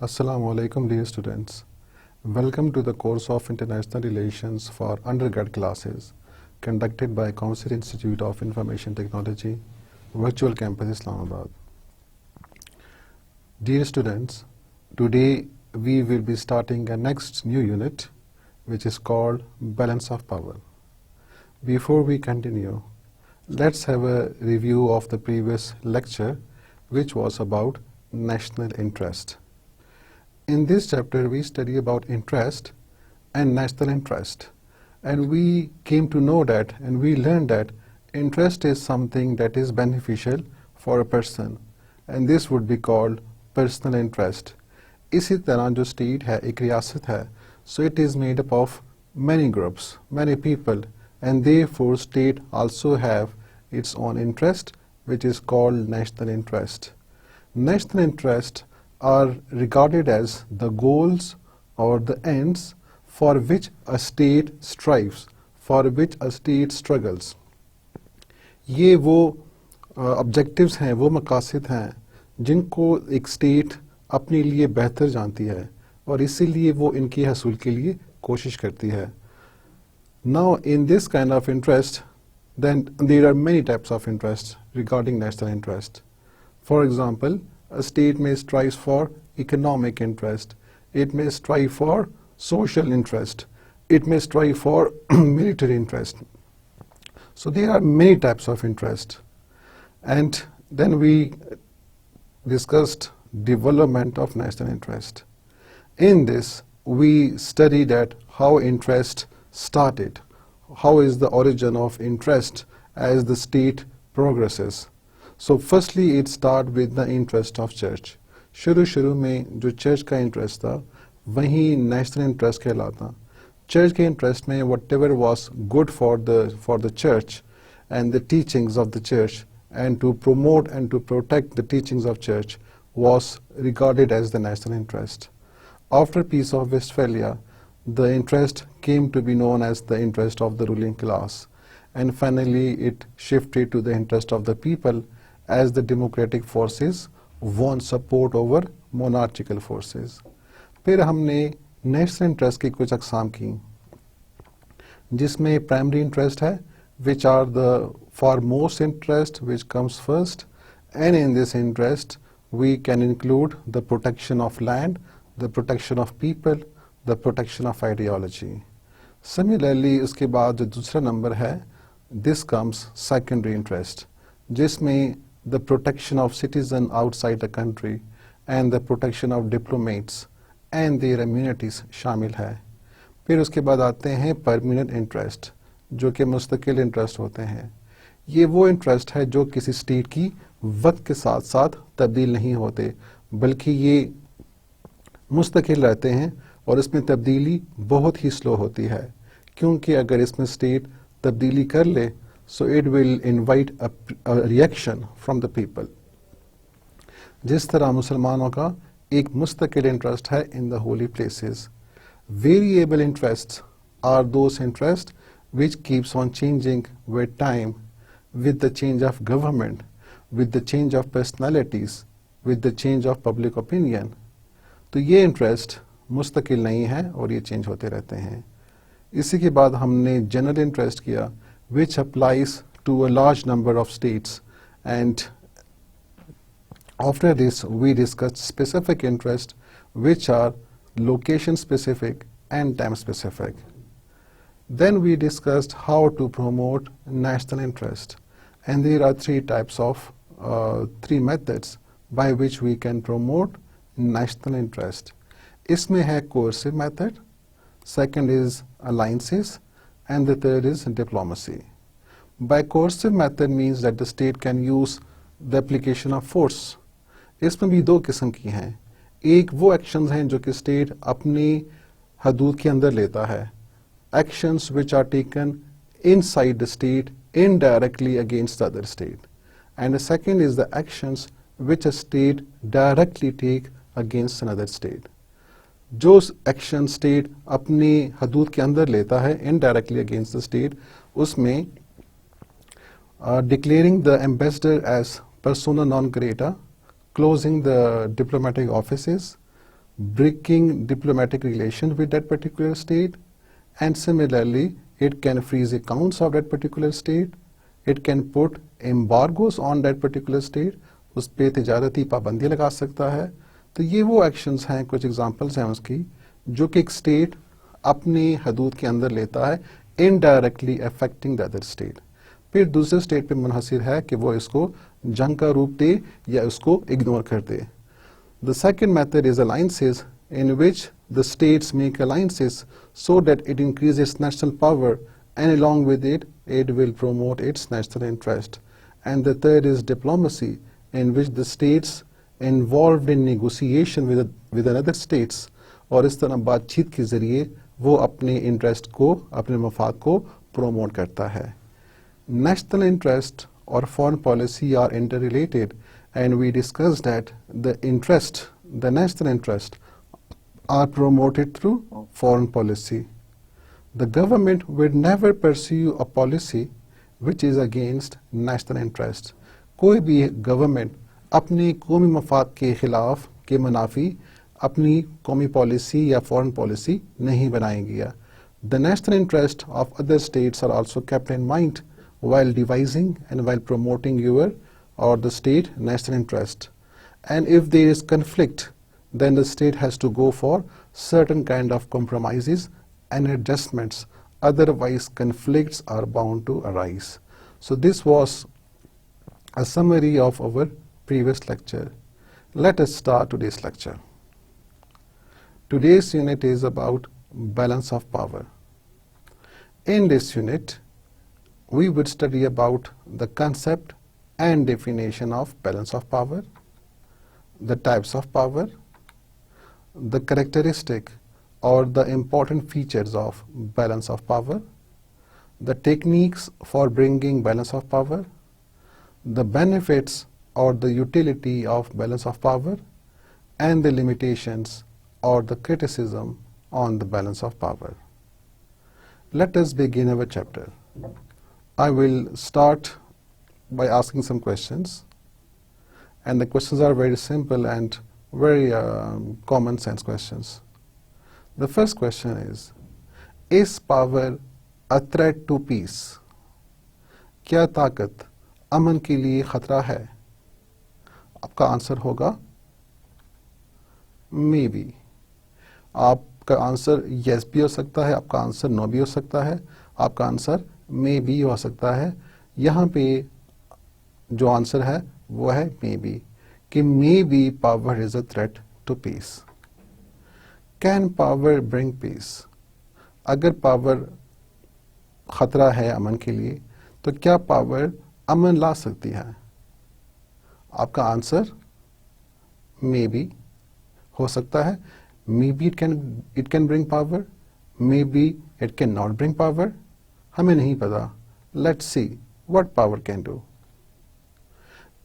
Assalamu alaikum dear students. Welcome to the course of International Relations for undergrad classes conducted by Council Institute of Information Technology, Virtual Campus Islamabad. Dear students, today we will be starting a next new unit which is called Balance of Power. Before we continue, let's have a review of the previous lecture which was about national interest. In this chapter, we study about interest and national interest. And we came to know that and we learned that interest is something that is beneficial for a person. And this would be called personal interest. इसी तरह जो state है, एक रियासत है, so it is made up of many groups, many people, and therefore state also have its own interest, which is called national interest. National interest are regarded as the goals or the ends for which a state strives, for which a state struggles. ये वो objectives हैं, वो मकासद हैं जिनको एक state अपने लिए बेहतर जानती है और इसीलिए वो इनकी हसूल के लिए कोशिश करती है. Now in this kind of interest, then there are many types of interest regarding national interest. For example, a state may strive for economic interest, it may strive for social interest, it may strive for military interest. So there are many types of interest. And then we discussed development of national interest. In this, we study that how interest started, how is the origin of interest as the state progresses. So firstly, it starts with the interest of church. शुरू में जो church का interest था, वही national interest कहलाता. Church के interest में whatever was good for the church and the teachings of the church and to promote and to protect the teachings of church was regarded as the national interest. After Peace of Westphalia, the interest came to be known as the interest of the ruling class, and finally it shifted to the interest of the people as the democratic forces won support over monarchical forces. फिर हमने national interest की कुछ अक़साम की, जिसमें primary interest है, which are the foremost interest which comes first, and in this interest we can include the protection of land, the protection of people, the protection of ideology. Similarly, उसके बाद जो दूसरा number है, this comes secondary interest, जिसमें the protection of citizens outside the country and the protection of diplomats and their immunities शामिल है. फिर उसके बाद आते हैं permanent interest, जो कि मुस्तकिल interest होते हैं. ये वो interest है जो किसी state की वक्त के साथ साथ तब्दील नहीं होते, बल्कि ये मुस्तकिल रहते हैं और इसमें तब्दीली बहुत ही स्लो होती है, क्योंकि अगर इसमें स्टेट तब्दीली कर ले, so it will invite a reaction from the people. जिस तरह मुसलमानों का एक मुस्तकिल इंटरेस्ट है in the holy places. Variable interests are those interests which keeps on changing with time, with the change of government, with the change of personalities, with the change of public opinion. तो ये interest मुस्तकिल नहीं है और ये change होते रहते हैं. इसी के बाद हमने जनरल इंटरेस्ट किया, which applies to a large number of states, and after this we discussed specific interest, which are location specific and time specific. Then we discussed how to promote national interest, and there are three methods by which we can promote national interest. इसमें है coercive method, second is alliances, and the third is diplomacy. By coercive method means that the state can use the application of force. इसमें भी दो किस्म की हैं. एक वो actions हैं जो कि state अपनी हदूद के अंदर लेता है, actions which are taken inside the state indirectly against the other state, and the second is the actions which a state directly take against another state. जो एक्शन स्टेट अपनी हदूद के अंदर लेता है इनडायरेक्टली अगेंस्ट द स्टेट, उसमें declaring the ambassador as persona non grata, closing the diplomatic offices, breaking diplomatic relations with that particular state, and similarly it can freeze accounts of that particular state, it can put embargoes on that particular state, उस पे तिजारती पाबंदी लगा सकता है। तो ये वो actions हैं, कुछ एग्जांपल्स हैं उसकी, जो कि एक स्टेट अपनी हदूद के अंदर लेता है, indirectly affecting the other state. फिर दूसरे स्टेट पे मुनहसिर है कि वो इसको जंग का रूप दे या उसको इग्नोर कर दे। The second method is alliances, in which the states make alliances so that it increases national power, and along with it, it will promote its national interest. And the third is diplomacy, in which the states involved in negotiation with another states, और इस तरह बातचीत के ज़रिए वो अपने interest को, अपने मफाद को प्रोमोट करता है। National interest or foreign policy are interrelated, and we discussed that the national interest are promoted through foreign policy. The government would never pursue a policy which is against national interest. कोई भी government अपने कौमी मफाद के खिलाफ के मुनाफी अपनी कौमी policy या फॉरेन पॉलिसी नहीं बनाएगी। The national interest of other states are also kept in mind while devising and while promoting your or the state national interest. And if there is conflict, then the state has to go for certain kind of compromises and adjustments, otherwise conflicts are bound to arise. So this was a summary of our previous lecture. Let us start today's lecture. Today's unit is about balance of power. In this unit, we would study about the concept and definition of balance of power, the types of power, the characteristic or the important features of balance of power, the techniques for bringing balance of power, the benefits or the utility of balance of power, and the limitations or the criticism on the balance of power. Let us begin our chapter. I will start by asking some questions, and the questions are very simple and very common sense questions. The first question is power a threat to peace? क्या ताकत अमन के लिए खतरा है? आपका answer होगा may be. आपका answer yes भी हो सकता है, आपका आंसर नो भी हो सकता है, आपका आंसर मे बी हो सकता है। यहाँ पे जो आंसर है वो है मे बी, कि may be power is a threat to peace. Can power bring peace? अगर पावर खतरा है अमन के लिए, तो क्या पावर अमन ला सकती है? आपका आंसर मे बी हो सकता है। May B it can bring power, may be it can not bring power, हमें नहीं पता। Let's see what power can do.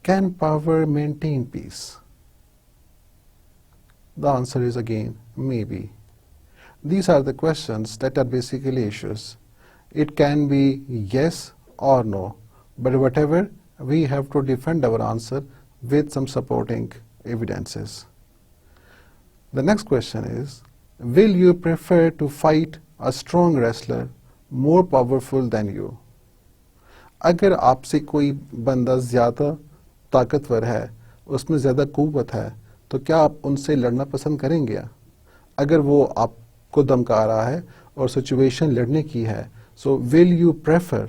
Can power maintain peace? The answer is again maybe. These are the questions that are basically issues. It can be yes or no, but whatever, we have to defend our answer with some supporting evidences. The next question is, will you prefer to fight a strong wrestler more powerful than you? अगर आपसे कोई बंदा ज़्यादा ताकतवर है, उसमें ज़्यादा क़ुव्वत है, तो क्या आप उनसे लड़ना पसंद करेंगे? अगर वो आपको धमका रहा है और सिचुएशन लड़ने की है, सो विल यू प्रेफर,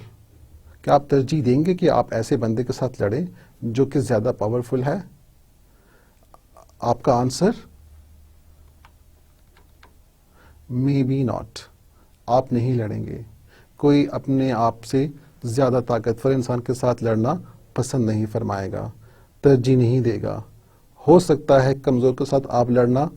क्या आप तरजीह देंगे कि आप ऐसे बंदे के साथ लड़ें जो कि ज़्यादा पावरफुल है? आपका आंसर मे बी नॉट, आप नहीं लड़ेंगे। कोई अपने आप से ज़्यादा ताकतवर इंसान के साथ लड़ना पसंद नहीं फरमाएगा, तरजीह नहीं देगा। हो सकता है कमज़ोर के साथ आप लड़ना,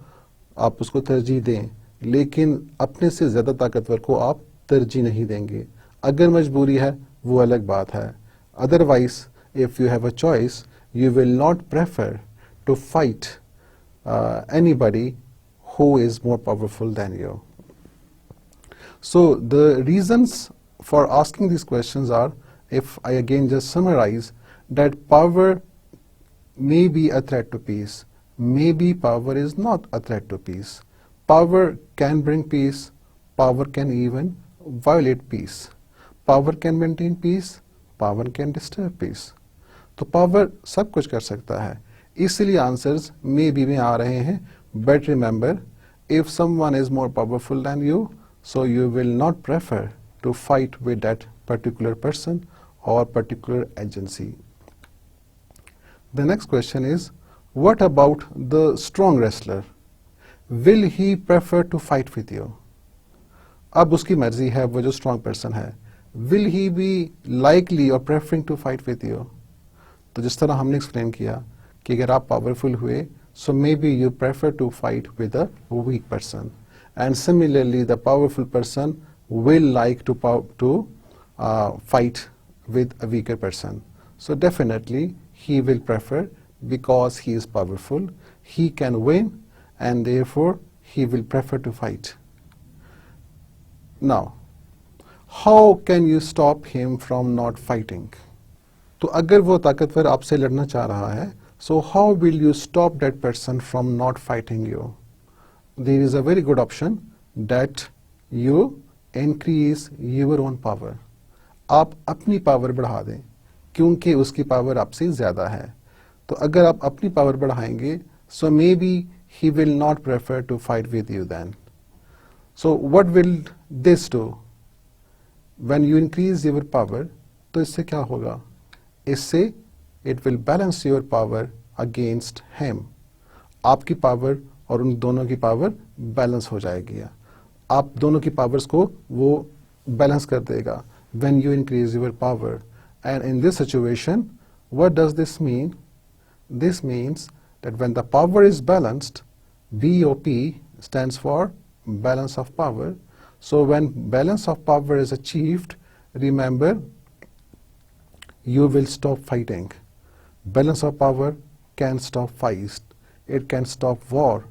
आप उसको तरजीह दें, लेकिन अपने से ज़्यादा ताकतवर को आप तरजीह नहीं देंगे। अगर मजबूरी है वो अलग बात है। Otherwise if you have a choice, you will not prefer to fight anybody who is more powerful than you. So the reasons for asking these questions are, if I again just summarize, that power may be a threat to peace. maybe power is not a threat to peace. Power can bring peace. Power can even violate peace. Power can maintain peace. Power can disturb peace. तो power सब कुछ कर सकता है, इसलिए answers may be में आ रहे हैं. But remember, if someone is more powerful than you, so you will not prefer to fight with that particular person or particular agency. The next question is, what about the strong wrestler? Will he prefer to fight with you? अब उसकी मर्जी है, वो जो strong person है. Will he be likely or preferring to fight with you? तो जिस तरह हमने एक्सप्लेन किया कि अगर आप पावरफुल हुए, so maybe you prefer to fight with a weak person, and similarly the powerful person will like to fight with a weaker person. So definitely he will prefer, because he is powerful, he can win, and therefore he will prefer to fight. Now, how can you stop him from not fighting? तो अगर वो ताकतवर आपसे लड़ना चाह रहा है, so how will you stop that person from not fighting you? There is a very good option that you increase your own power. आप अपनी पावर बढ़ा दें, क्योंकि उसकी पावर आपसे ज़्यादा है. तो अगर आप अपनी पावर बढ़ाएंगे, so maybe he will not prefer to fight with you then. So what will this do? When you increase your power, तो इससे क्या होगा? इससे it will balance your power against him. आपकी पावर और उन दोनों की पावर बैलेंस हो जाएगी. आप दोनों की पावर्स को वो बैलेंस कर देगा when you increase your power. And in this situation, what does this mean? This means that when the power is balanced, BOP stands for balance of power. So when balance of power is achieved, remember, you will stop fighting. Balance of power can stop fights, it can stop war,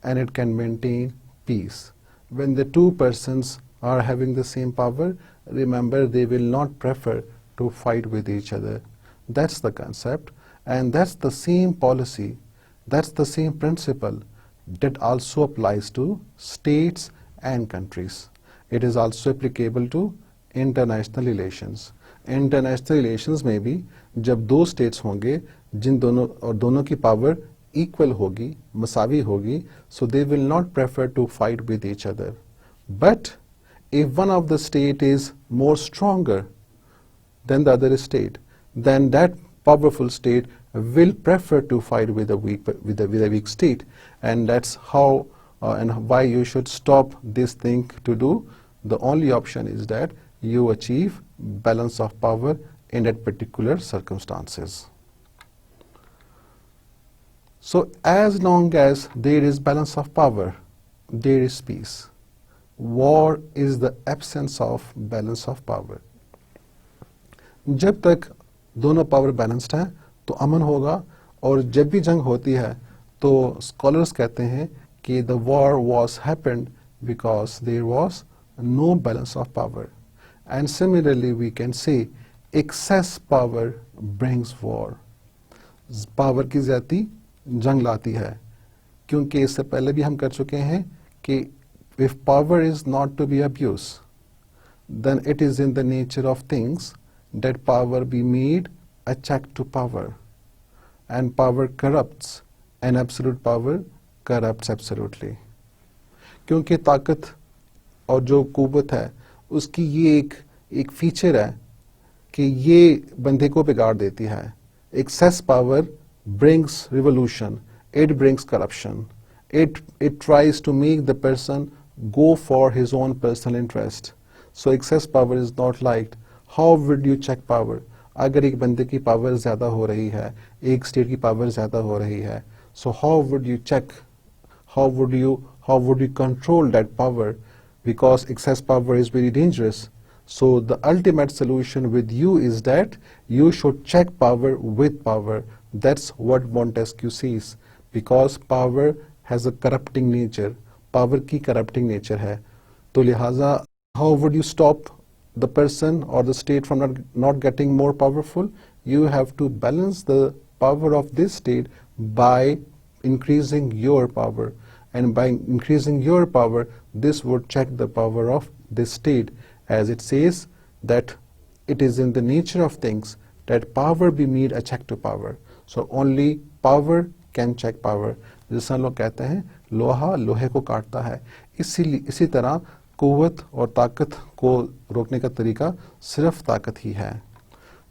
and it can maintain peace. When the two persons are having the same power, remember, they will not prefer to fight with each other. That's the concept, and that's the same policy, that's the same principle that also applies to states and countries. It is also applicable to international relations. International relations में भी जब दो states होंगे जिन दोनों और दोनों की power equal होगी, मसावी होगी, so they will not prefer to fight with each other. But if one of the state is more stronger than the other state, then that powerful state will prefer to fight with a weak state, and that's how and why you should stop this thing to do. The only option is that you achieve balance of power in that particular circumstances. So as long as there is balance of power, there is peace. War is the absence of balance of power. जब तक दोनों power balanced हैं तो अमन होगा, और जब भी जंग होती है तो स्कॉलर्स कहते हैं कि the war was happened because there was no balance of power. And similarly we can say excess power brings war. Power की ज़्यादती जंग लाती है, क्योंकि इससे पहले भी हम कर चुके हैं कि if power is not to be abused, then it is in the nature of things that power be made a check to power, and power corrupts and absolute power corrupts absolutely. क्योंकि ताकत और जो कुव्वत है उसकी ये एक feature है कि ये बंदे को बिगाड़ देती है. Excess power brings revolution, it brings corruption, it tries to make the person go for his own personal interest. So excess power is not liked. How would you check power? अगर एक बंदे की पावर ज़्यादा हो रही है, एक state की पावर ज़्यादा हो रही है, so how would you check? How would you control that power? Because excess power is very dangerous. So the ultimate solution with you is that you should check power with power. That's what Montesquieu sees. Because power has a corrupting nature. Power की corrupting nature है. तो लिहाजा how would you stop the person or the state from not getting more powerful? You have to balance the power of this state by increasing your power, and by increasing your power this would check the power of this state, as it says that it is in the nature of things that power be made a check to power. So only power can check power. जैसा लोग कहते हैं लोहा लोहे को काटता है, इसी तरह कुव्वत और ताकत को रोकने का तरीका सिर्फ ताकत ही है.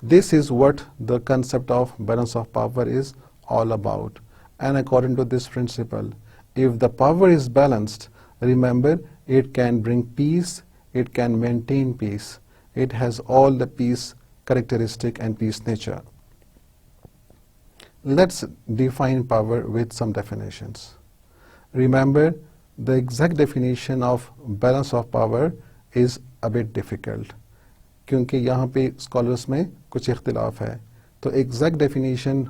This is what the concept of balance of power is all about. And according to this principle, if the power is balanced, remember it can bring peace, it can maintain peace. It has all the peace characteristic and peace nature. Let's define power with some definitions. Remember, the exact definition of balance of power is a bit difficult, क्योंकि यहाँ पे scholars में कुछ इख्तिलाफ है. तो exact definition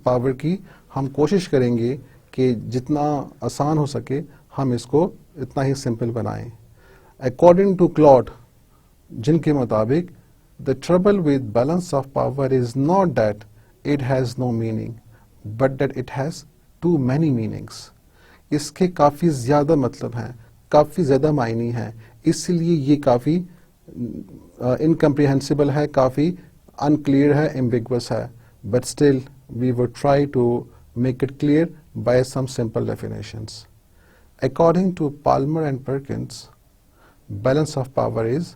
power की हम कोशिश करेंगे कि जितना आसान हो सके हम इसको इतना ही सिंपल बनाएं. अकॉर्डिंग टू क्लॉड, जिनके मुताबिक the trouble with balance of power is not that it has no meaning but that it has too many meanings. इसके काफ़ी ज़्यादा मतलब हैं, काफ़ी ज़्यादा मायने हैं, इसलिए ये काफ़ी इनकम्प्रिहेंसिबल है, काफ़ी अनक्लियर है, एम्बिगुअस है. But still we would try to make it clear by some simple definitions. According to Palmer and Perkins, balance of power is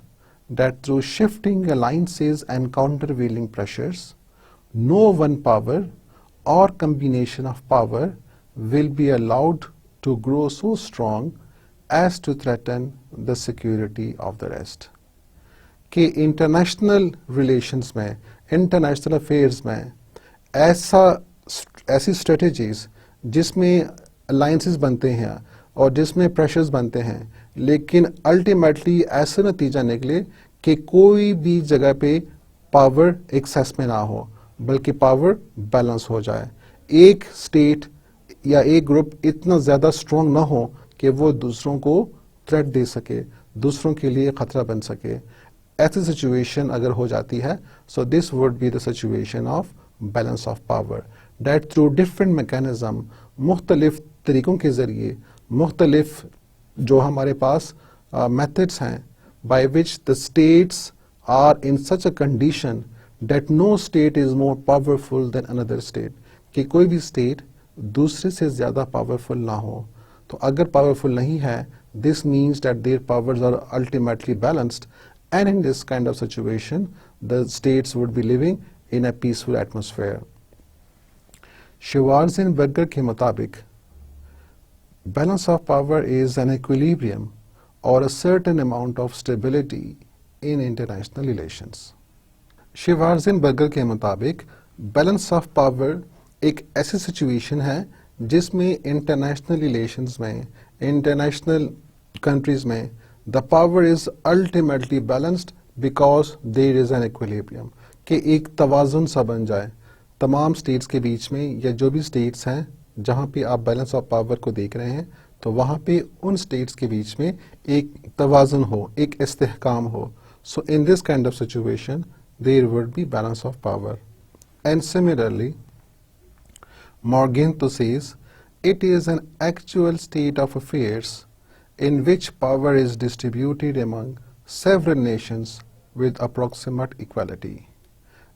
that through shifting alliances and countervailing pressures, no one power or combination of power will be allowed to grow so strong as to threaten the security of the rest. कि international relations में, international affairs में ऐसी strategies जिसमें alliances बनते हैं और जिसमें pressures बनते हैं, लेकिन अल्टीमेटली ऐसा नतीजा निकले कि कोई भी जगह पे पावर एक्सेस में ना हो, बल्कि पावर बैलेंस हो जाए. एक स्टेट या एक ग्रुप इतना ज़्यादा स्ट्रॉन्ग ना हो कि वो दूसरों को थ्रेट दे सके, दूसरों के लिए ख़तरा बन सके. ऐसी सिचुएशन अगर हो जाती है, सो this would be the situation of balance of power. that through different mechanism, मुख्तलिफ तरीक़ों के ज़रिए, मुख्तलिफ जो हमारे पास methods हैं, by which the states are in such a condition that no state is more powerful than another state. कि कोई भी state दूसरे से ज़्यादा powerful ना हो. तो अगर powerful नहीं है, this means that their powers are ultimately balanced, and in this kind of situation, the states would be living in a peaceful atmosphere. Schwarzenberger के मुताबिक balance of power is an equilibrium or a certain amount of stability in international relations. Schwarzenberger के मुताबिक balance of power एक ऐसी situation है जिसमें international relations में, international countries में the power is ultimately balanced because there is an equilibrium. कि एक तवाज़ुन सा बन जाए तमाम स्टेट्स के बीच में, या जो भी स्टेट्स हैं जहाँ पे आप बैलेंस ऑफ पावर को देख रहे हैं, तो वहाँ पे उन स्टेट्स के बीच में एक तवाज़ुन हो, एक इस्तेहकाम हो. So in this kind of situation there would be balance of power. And similarly Morgenthau says it is an actual state of affairs in which power is distributed among several nations with approximate equality.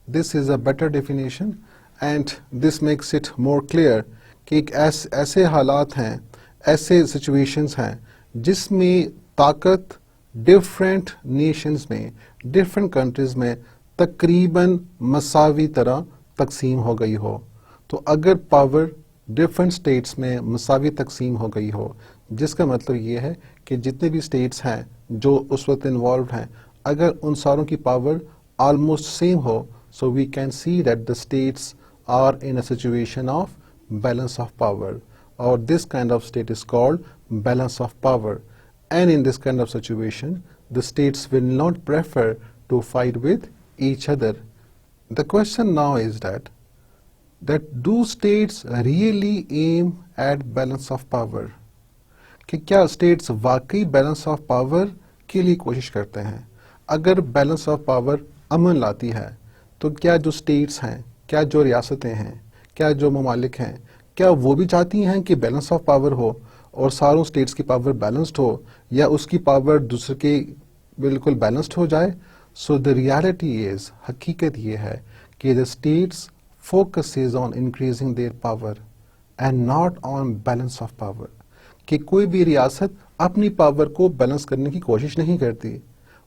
This is a better definition and this makes it more clear कि एक ऐसे हालात हैं, ऐसे situations हैं जिसमें ताकत different nations में, different countries में तकरीबन मसावी तरह तकसीम हो गई हो. तो अगर पावर डिफरेंट स्टेट्स में मसावी तकसीम हो गई हो, जिसका मतलब ये है कि जितने भी स्टेट्स हैं जो उस वक्त इन्वॉल्व हैं, अगर उन सारों की पावर ऑलमोस्ट सेम हो, so we can see that the states are in a situation of balance of power, और this kind of state is called balance of power. And in this kind of situation the states will not prefer to fight with each other. The question now is that do states really aim at balance of power? कि क्या states वाकई balance of power के लिए कोशिश करते हैं? अगर balance of power अमन लाती है, तो क्या जो states हैं, क्या जो रियासतें हैं, क्या जो ममालिक हैं, क्या वो भी चाहती हैं कि बैलेंस ऑफ पावर हो और सारों स्टेट्स की पावर बैलेंस्ड हो, या उसकी पावर दूसरे के बिल्कुल बैलेंस्ड हो जाए? सो द रियलिटी इज, हकीकत ये है कि the states focuses on increasing their power and not on balance of power, कि कोई भी रियासत अपनी पावर को बैलेंस करने की कोशिश नहीं करती,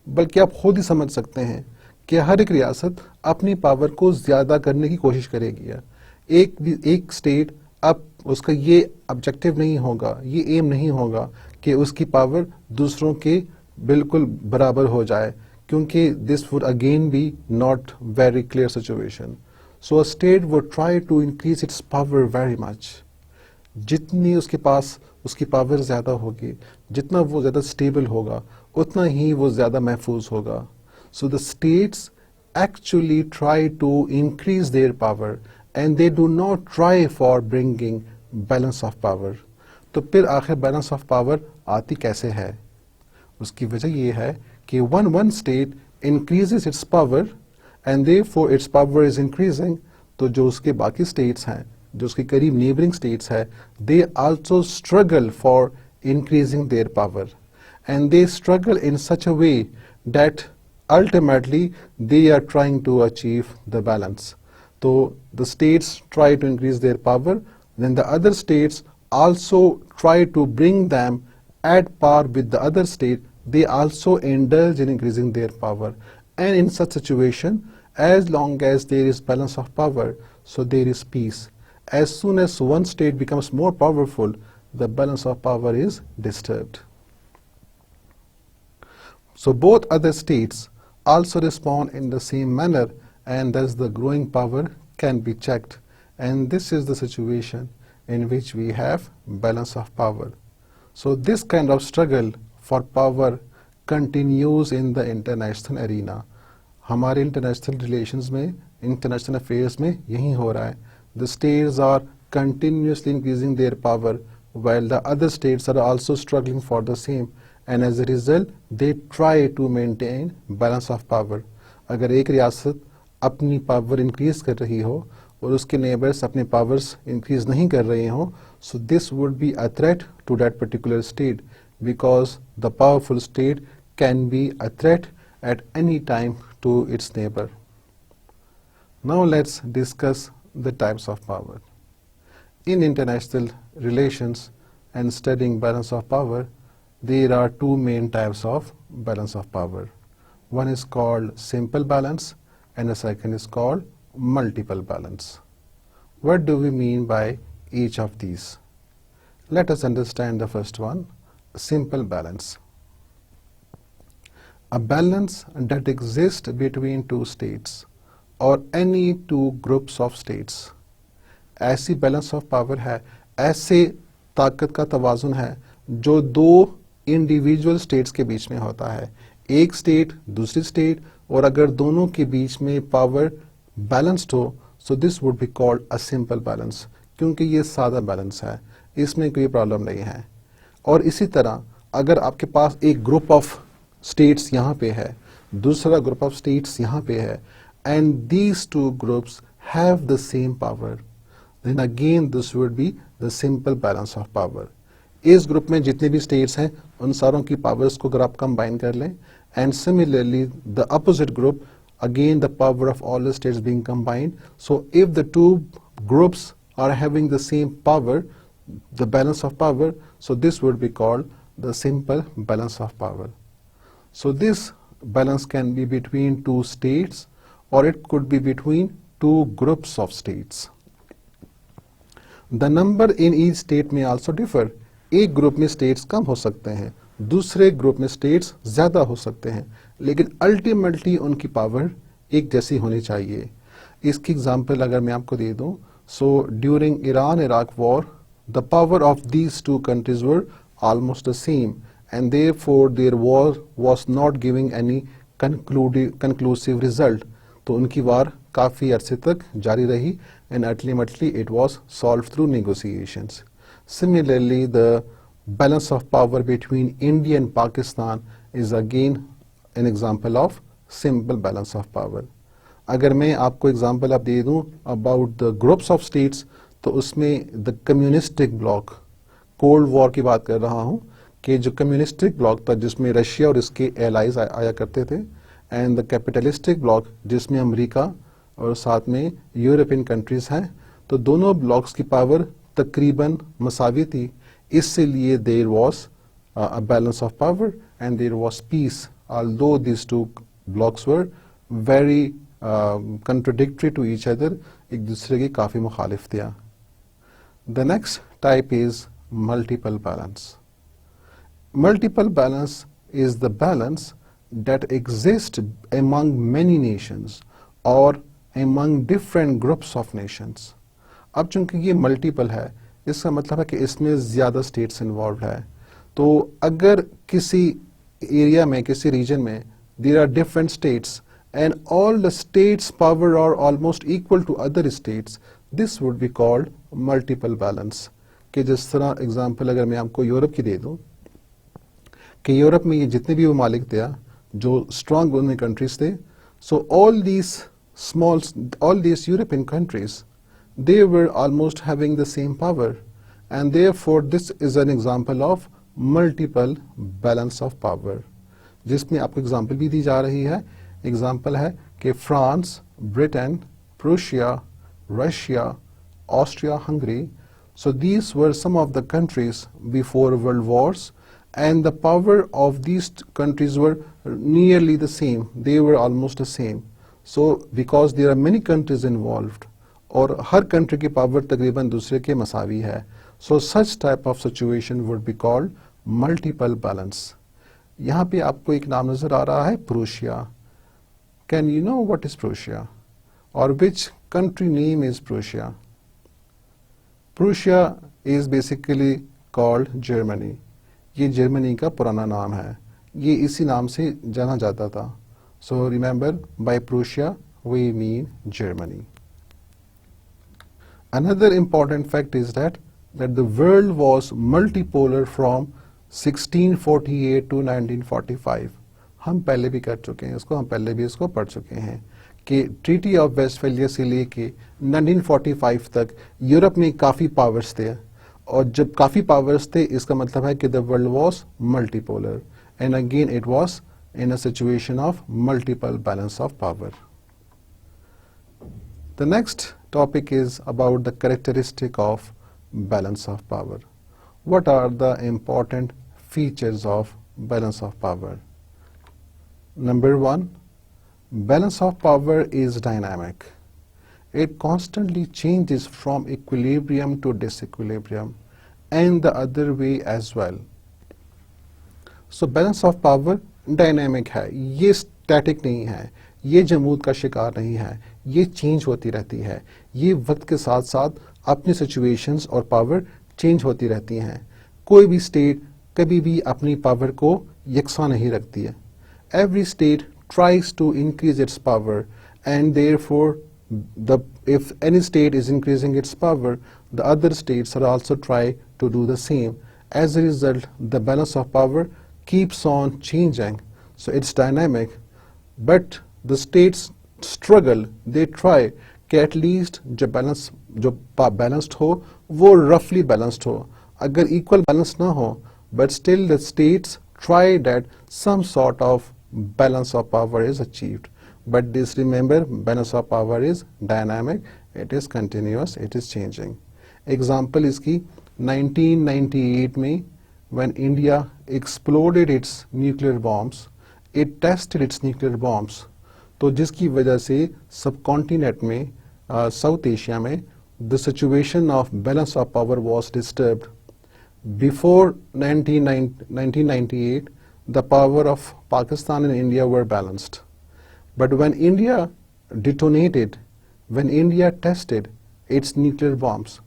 बल्कि आप खुद ही समझ सकते हैं कि हर एक रियासत अपनी पावर को ज्यादा करने की कोशिश करेगी। एक स्टेट, अब उसका ये ऑब्जेक्टिव नहीं होगा, ये एम नहीं होगा कि उसकी पावर दूसरों के बिल्कुल बराबर हो जाए, क्योंकि this would again be not very clear situation. So a state would try to increase its power very much. जितनी उसके पास उसकी पावर ज़्यादा होगी, जितना वो ज़्यादा स्टेबल होगा, उतना ही वो ज़्यादा महफूज होगा। So the states actually try to increase their power and they do not try for bringing balance of power. तो फिर आखिर बैलेंस ऑफ पावर आती कैसे है? उसकी वजह ये है कि one state increases its power and therefore its power is increasing, तो जो उसके बाकी स्टेट्स हैं, जो उसके करीब नेबरिंग स्टेट्स हैं, they also struggle for increasing their power and they struggle in such a way that ultimately they are trying to achieve the balance. So the states try to increase their power, then the other states also try to bring them at par with the other state. They also indulge in increasing their power, and in such situation, as long as there is balance of power, so there is peace. As soon as one state becomes more powerful, the balance of power is disturbed. So both other states also respond in the same manner, and thus the growing power can be checked, and this is the situation in which we have balance of power. So this kind of struggle for power continues in the international arena. हमारे international relations में, international affairs में यही हो रहा है. The states are continuously increasing their power while the other states are also struggling for the same, and as a result they try to maintain balance of power. अगर एक रियासत अपनी पावर इंक्रीज कर रही हो और उसके नेबर्स अपने पावर्स इंक्रीज नहीं कर रहे हो, so this would be a threat to that particular state, because the powerful state can be a threat at any time to its neighbor. Now let's discuss the types of power. In international relations and studying balance of power, there are two main types of balance of power. One is called simple balance and the second is called multiple balance. What do we mean by each of these? Let us understand the first one, simple balance. A balance that exists between two states or any two groups of states. ऐसी balance of power है, ऐसे ताकत का तवाजुन है जो दो individual states के बीच में होता है, एक स्टेट दूसरी स्टेट, और अगर दोनों के बीच में पावर बैलेंस्ड हो, सो this would be called a simple balance, क्योंकि ये सादा बैलेंस है, इसमें कोई प्रॉब्लम नहीं है. और इसी तरह अगर आपके पास एक ग्रुप ऑफ स्टेट्स यहाँ पे है, दूसरा ग्रुप ऑफ स्टेट्स यहाँ पे है, and these two groups have the same power, then again this would be the simple balance of power. इस ग्रुप में जितने भी स्टेट्स हैं उन सारों की पावर्स को अगर आप कंबाइन कर लें, and similarly the opposite group, again the power of all the states being combined, so if the two groups are having the same power, the balance of power, so this would be called the simple balance of power. So this balance can be between two states or it could be between two groups of states. The number in each state may also differ. एक group में states कम हो सकते हैं, दूसरे group में states ज्यादा हो सकते हैं, लेकिन अल्टीमेटली उनकी पावर एक जैसी होनी चाहिए. इसकी एग्जांपल अगर मैं आपको दे दूं, so during Iran Iraq war the power of these two countries were almost the same, and therefore their war was not giving any conclusive result. तो उनकी वार काफ़ी अरसे तक जारी रही, and ultimately it was solved through negotiations. Similarly, the balance of power between India and Pakistan is again an example of simple balance of power. अगर मैं आपको एग्जाम्पल आप दे दूं about the groups of states, तो उसमें the communistic block, cold war की बात कर रहा हूँ, कि जो कम्युनिस्टिक ब्लॉक था जिसमें रशिया और इसके एलाइज आया करते थे, एंड द कैपिटलिस्टिक ब्लॉक जिसमें अमेरिका और साथ में यूरोपियन कंट्रीज हैं, तो दोनों ब्लॉक्स की पावर तकरीबन मसावी थी, इसलिए there was a balance of power and there was peace, although these two blocks were very contradictory to each other, एक दूसरे के काफ़ी मुखालिफ थे. The next type is multiple balance. Multiple balance is the balance that exists among many nations or among different groups of nations. अब चूंकि ये multiple है, इसका मतलब है कि इसमें ज़्यादा स्टेट्स इन्वॉल्व है. तो अगर किसी एरिया में, किसी रीजन में there are different states and all the states power are almost equal to other states, this would be called multiple balance. कि जिस तरह एग्जांपल अगर मैं आपको यूरोप की दे दूं, कि यूरोप में ये जितने भी ममालिक थे जो स्ट्रॉन्ग उनमें कंट्रीज थे, so all these European countries they were almost having the same power, and therefore this is an example of multiple balance of power. जिसमें आपको एग्जाम्पल भी दी जा रही है. एग्जाम्पल है कि France, Britain, Prussia, Russia, Austria, Hungary, so these were some of the countries before world wars, and the power of these countries were nearly the same, they were almost the same. So because there are many countries involved, और हर country की power तकरीबन दूसरे के मसावी है, so such type of situation would be called multiple balance. यहाँ पे आपको एक नाम नजर आ रहा है, Prussia. Can you know what is Prussia, और which country name is Prussia? Prussia is basically called Germany. ये जर्मनी का पुराना नाम है, ये इसी नाम से जाना जाता था. So remember, by Prussia we mean Germany. Another important fact is that the world was multipolar from 1648 to 1945. हम पहले भी कर चुके हैं इसको, हम पहले भी इसको पढ़ चुके हैं कि ट्रीटी ऑफ वेस्टफैलिया से लेके 1945 तक यूरोप में काफ़ी पावर्स थे, और जब काफ़ी पावर्स थे इसका मतलब है कि the world was multipolar, and again it was in a situation of multiple balance of power. The next topic is about the characteristic of balance of power. What are the important features of balance of power? Number one, balance of power is dynamic. It constantly changes from equilibrium to disequilibrium and the other way as well. So balance of power dynamic है, ये static नहीं है, ये जमूद का शिकार नहीं है, ये चेंज होती रहती है, ये वक्त के साथ साथ अपनी सिचुएशंस और पावर चेंज होती रहती हैं. कोई भी स्टेट कभी भी अपनी पावर को यकसा नहीं रखती है. Every state tries to increase its power, and therefore if any state is increasing its power, the other states are also try to do the same. As a result, the balance of power keeps on changing, so it's dynamic. But the states struggle, they try कि at least जो balanced हो वो रफली balanced हो. अगर equal balance ना हो, but still the states try that some sort of balance of power is achieved. But this, remember, balance of power is dynamic, it is continuous, it is changing. Example इसकी 1998 में when India exploded its nuclear bombs, it tested its nuclear bombs. तो जिसकी वजह से subcontinent में south Asia में the situation of balance of power was disturbed. Before 1998, the power of Pakistan and India were balanced. But when India detonated, when India tested its nuclear bombs,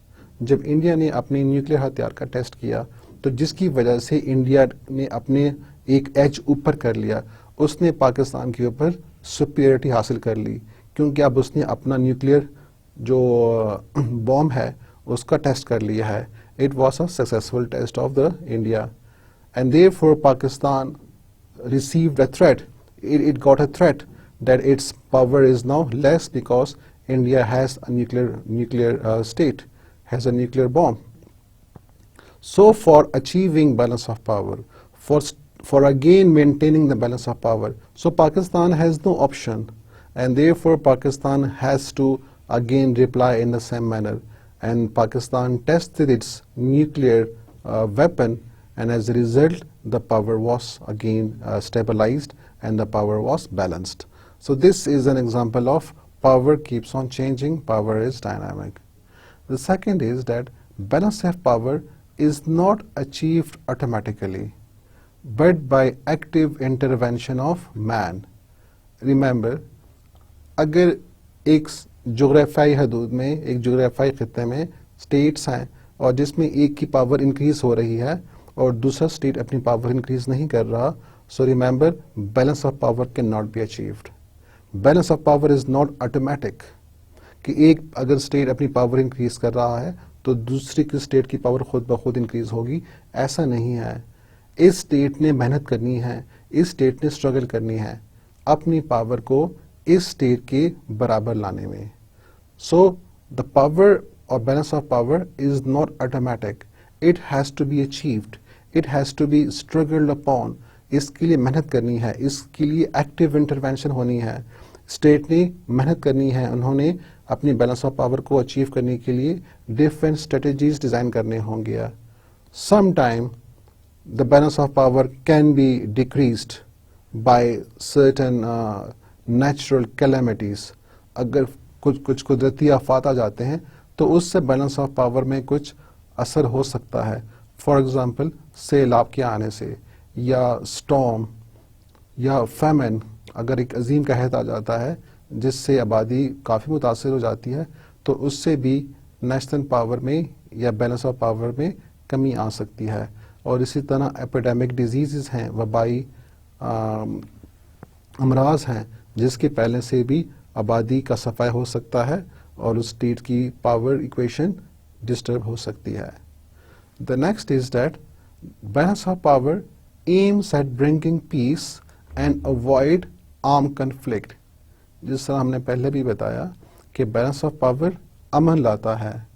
जब India ने अपने nuclear हथियार का test किया, तो जिसकी वजह से इंडिया ने अपने एक एज ऊपर कर लिया, उसने पाकिस्तान के ऊपर सुपीरियरिटी हासिल कर ली, क्योंकि अब उसने अपना न्यूक्लियर जो बॉम्ब है उसका टेस्ट कर लिया है. It was a successful test of the India, and therefore Pakistan received a threat. It got a threat that its power is now less because India has a nuclear state, has a nuclear bomb. So for achieving balance of power, for again maintaining the balance of power, so Pakistan has no option, and therefore Pakistan has to again reply in the same manner, and Pakistan tested its nuclear weapon, and as a result the power was again stabilized and the power was balanced. So this is an example of power keeps on changing, power is dynamic. The second is that balance of power is not achieved automatically, but by active intervention of man. Remember, अगर एक जोग्राफियाई हदूद में, एक जोग्राफियाई खित्ते में states हैं और जिसमें एक की पावर इंक्रीज हो रही है और दूसरा स्टेट अपनी पावर इंक्रीज नहीं कर रहा, so remember, balance of power cannot be achieved. Balance of power is not automatic. कि एक अगर स्टेट अपनी पावर इंक्रीज कर रहा है तो दूसरी की स्टेट की पावर खुद ब खुद इंक्रीज होगी, ऐसा नहीं है. इस स्टेट ने मेहनत करनी है, इस स्टेट ने स्ट्रगल करनी है अपनी पावर को इस स्टेट के बराबर लाने में. सो द पावर और balance of power is not automatic, it has to be achieved, it has to be struggled upon. इसके लिए मेहनत करनी है, इसके लिए एक्टिव इंटरवेंशन होनी है. स्टेट ने मेहनत करनी है, उन्होंने अपनी बैलेंस ऑफ पावर को अचीव करने के लिए डिफरेंट स्ट्रेटजीज डिजाइन करने होंगे. Some time the balance of power can be decreased by certain natural calamities. अगर कुछ कुदरती आफात आ जाते हैं तो उससे बैलेंस ऑफ पावर में कुछ असर हो सकता है. फॉर एग्जांपल सैलाब के आने से या स्टॉर्म या फेमिन, अगर एक अजीम कहत आ जाता है जिससे आबादी काफ़ी मुतासर हो जाती है तो उससे भी नेशनल पावर में या बैलेंस ऑफ पावर में कमी आ सकती है. और इसी तरह एपिडेमिक डिजीज़ हैं, वबाई अमराज हैं जिसके पहले से भी आबादी का सफाया हो सकता है और उस स्टेट की पावर इक्वेशन डिस्टर्ब हो सकती है. The next is that balance of power aims at bringing peace and avoid arm conflict. जिस तरह हमने पहले भी बताया कि बैलेंस ऑफ पावर अमन लाता है,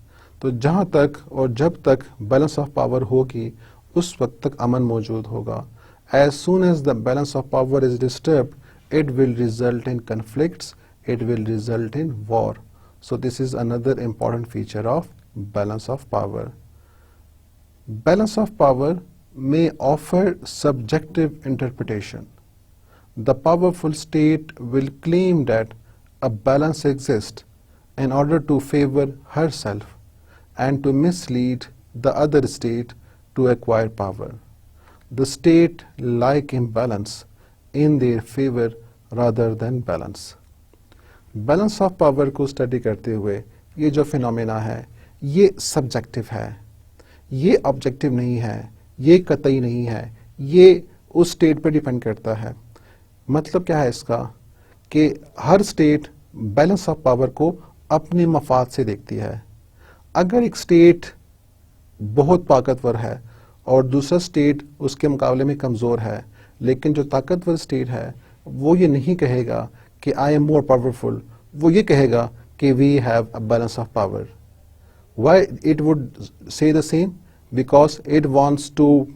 तो जहाँ तक और जब तक बैलेंस ऑफ पावर होगी उस वक्त तक अमन मौजूद होगा. As soon as the balance of power is disturbed, it will result in conflicts, it will result in war. So this is another important feature of balance of power. Balance of power may offer subjective interpretation. The powerful state will claim that a balance exists in order to favor herself and to mislead the other state to acquire power. The state like imbalance in their favor rather than balance. Balance of power को study करते हुए ये जो phenomena है ये subjective है, ये objective नहीं है, ये कतई नहीं है, ये उस स्टेट पर डिपेंड करता है. मतलब क्या है इसका कि हर स्टेट बैलेंस ऑफ पावर को अपने मफाद से देखती है. अगर एक स्टेट बहुत ताकतवर है और दूसरा स्टेट उसके मुकाबले में कमज़ोर है, लेकिन जो ताकतवर स्टेट है वो ये नहीं कहेगा कि आई एम मोर पावरफुल, वो ये कहेगा कि we have a balance of power. Why it would say the same? Because it wants to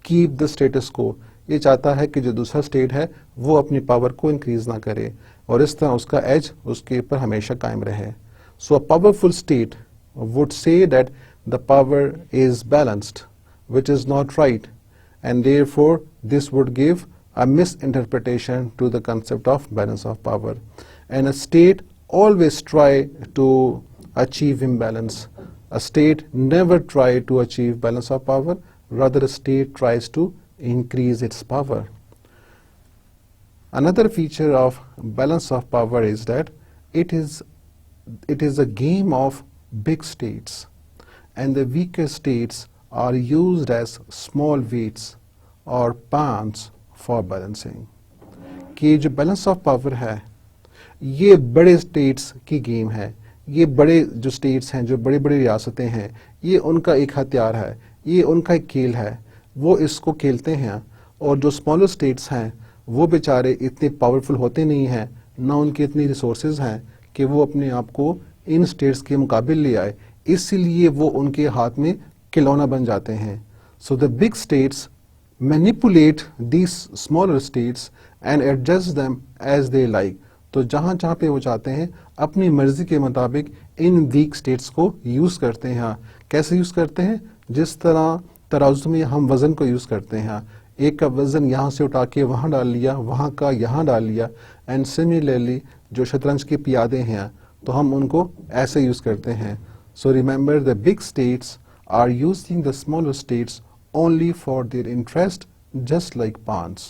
keep the status quo. ये चाहता है कि जो दूसरा स्टेट है वो अपनी पावर को इंक्रीज ना करे और इस तरह उसका एज उसके ऊपर हमेशा कायम रहे. So a powerful state would say that the power is balanced, which is not right, and therefore this would give a misinterpretation to the concept of balance of power. And a state always try to achieve imbalance. A state never try to achieve balance of power, rather a state tries to increase its power. Another feature of balance of power is that it is a game of big states, and the weaker states are used as small weights or pawns for balancing. कि जो balance of power है ये बड़े states की game है, ये बड़े जो स्टेट्स हैं, जो बड़ी बड़ी रियासतें हैं, ये उनका एक हथियार है, ये उनका एक खेल है, वो इसको खेलते हैं. और जो स्मॉलर स्टेट्स हैं वो बेचारे इतने पावरफुल होते नहीं हैं, ना उनके इतनी रिसोर्सेज हैं कि वो अपने आप को इन स्टेट्स के मुकाबले ले आए. इसीलिए वो उनके हाथ में खिलौना बन जाते हैं. So the big states manipulate these smaller states and adjust them as they like. तो जहाँ जहाँ पे वो चाहते हैं अपनी मर्जी के मुताबिक इन वीक स्टेट्स को यूज़ करते हैं. कैसे यूज़ करते हैं? जिस तरह तराजू में हम वज़न को यूज़ करते हैं. एक का वज़न यहाँ से उठा के वहाँ डाल लिया, वहाँ का यहाँ डाल लिया. एंड सिमिलरली जो शतरंज के पियादे हैं तो हम उनको ऐसे यूज़ करते हैं. So remember the big states are using the smaller states only for their interest, just like pawns.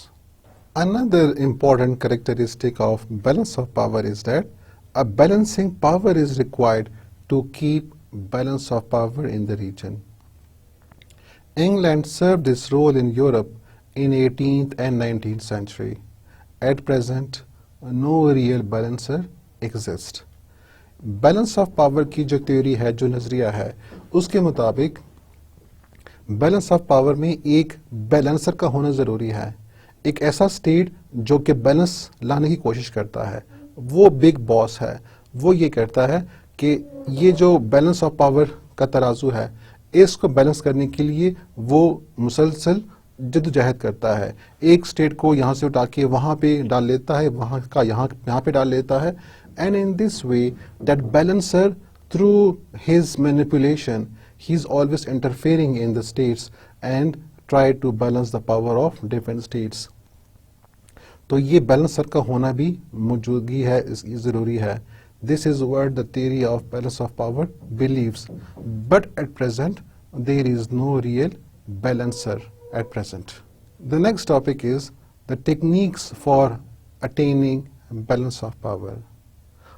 Another important characteristic of balance of power is that a balancing power is required to keep balance of power in the region. England served this role in Europe in 18th and 19th century. At present, no real balancer exists. Balance of power की जो theory है, जो नज़रिया है, उसके मुताबिक balance of power में एक बैलेंसर का होना ज़रूरी है. एक ऐसा स्टेट जो कि बैलेंस लाने की कोशिश करता है, वो बिग बॉस है. वो ये कहता है कि ये जो बैलेंस ऑफ पावर का तराजू है, इसको बैलेंस करने के लिए वो मुसलसल जद्दोजहद करता है. एक स्टेट को यहाँ से उठा के वहाँ पे डाल लेता है, वहाँ का यहाँ पे डाल लेता है. And in this way, that balancer, through his manipulation, he's always interfering in the states and try to balance the power of different states. तो ये balancer का होना भी मौजूदगी है, ये ज़रूरी है. This is what the theory of balance of power believes. But at present, there is no real balancer at present. The next topic is the techniques for attaining balance of power.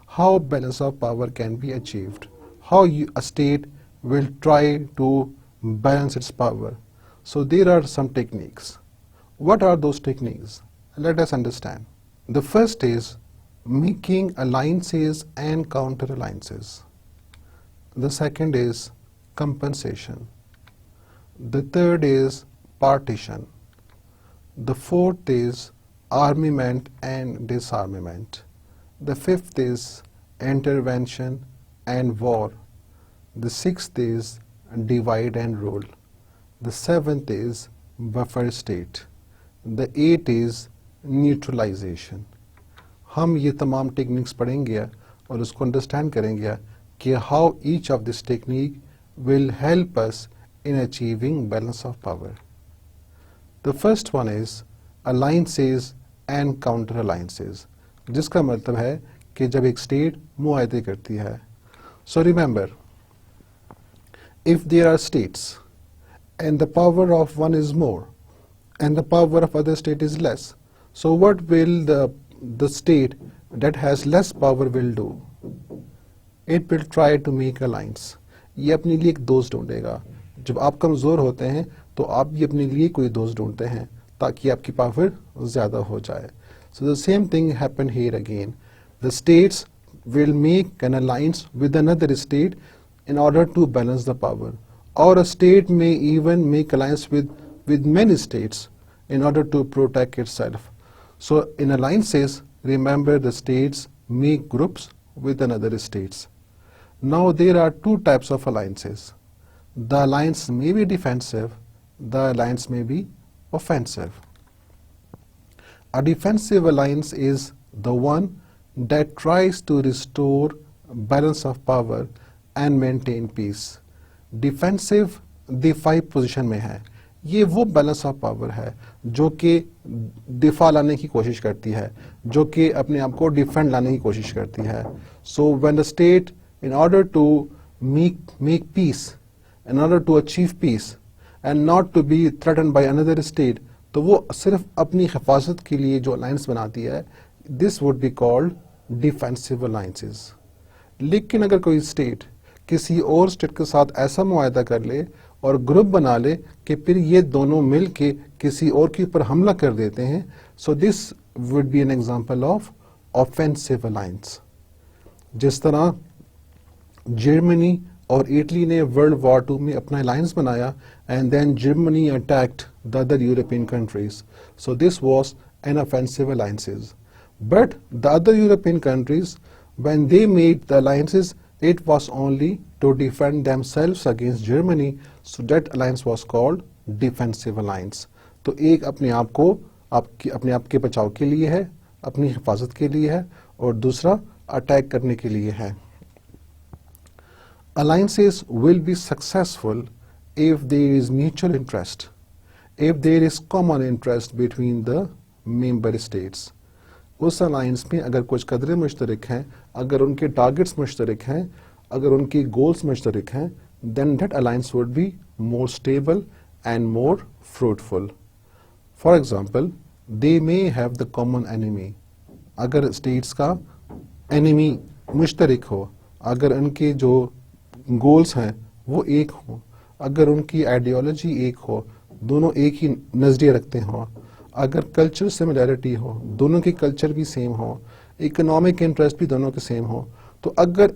How balance of power can be achieved, how a state will try to balance its power. So there are some techniques. What are those techniques? Let us understand. The first is making alliances and counter alliances. The second is compensation. The third is partition. The fourth is armament and disarmament. The fifth is intervention and war. The sixth is divide and rule. The seventh is buffer state. The eighth is neutralization. हम ये तमाम techniques पढ़ेंगे और उसको understand करेंगे कि how each of this technique will help us in achieving balance of power. The first one is alliances and counter alliances. जिसका मतलब है कि जब एक स्टेट मुआहदे करती है. So remember, if there are states and the power of one is more and the power of other state is less, so what will the state that has less power will do? It will try to make alliance. ये अपने लिए एक दोस्त ढूंढेगा. जब आप कमज़ोर होते हैं तो आप भी अपने लिए कोई दोस्त ढूंढते हैं ताकि आपकी पावर ज़्यादा हो जाए. So the same thing happened here again. The states will make an alliance with another state in order to balance the power. Or a state may even make alliance with many states in order to protect itself. So in alliances, remember the states make groups with another states. Now there are two types of alliances. The alliance may be defensive, the alliance may be offensive. A defensive alliance is the one that tries to restore balance of power and maintain peace. Defensive दिफाई position में है. ये वो balance of power है जो कि दिफा लाने की कोशिश करती है, जो कि अपने आप को डिफेंड लाने की कोशिश करती है. So when the state in order to make peace, in order to achieve peace and not to be threatened by another state, तो वो सिर्फ अपनी हिफाजत के लिए जो अलायंस बनाती है, this would be called defensive alliances. लेकिन अगर कोई स्टेट किसी और स्टेट के साथ ऐसा मुआहदा कर ले और ग्रुप बना ले कि फिर ये दोनों मिल के किसी और के ऊपर हमला कर देते हैं, सो this would B an example of offensive alliance. जिस तरह जर्मनी और इटली ने वर्ल्ड वॉर 2 में अपना अलायंस बनाया and then Germany attacked the other European countries. So this was an offensive alliances. But the other European countries, when they made the alliances, It was only to defend themselves against Germany, so that alliance was called defensive alliance. तो एक अपने आप को अपने आप के बचाव के लिए है, अपनी हिफाजत के लिए है, और दूसरा अटैक करने के लिए है. Alliances will be successful if there is mutual interest, if there is common interest between the member states. उस अलायंस में अगर कुछ कदरें मुश्तरक हैं, अगर उनके टारगेट्स मुश्तरक हैं, अगर उनके गोल्स मुश्तरक हैं, then that alliance would be more stable and more fruitful. For example, they may have the common enemy. अगर स्टेट्स का एनिमी मुश्तरक हो, अगर उनके जो गोल्स हैं वो एक हो, अगर उनकी आइडियोलॉजी एक हो, दोनों एक ही नज़रिए रखते हों, अगर कल्चर सिमिलैरिटी हो, दोनों की कल्चर भी सेम हो, इकोनॉमिक इंटरेस्ट भी दोनों के सेम हो, तो अगर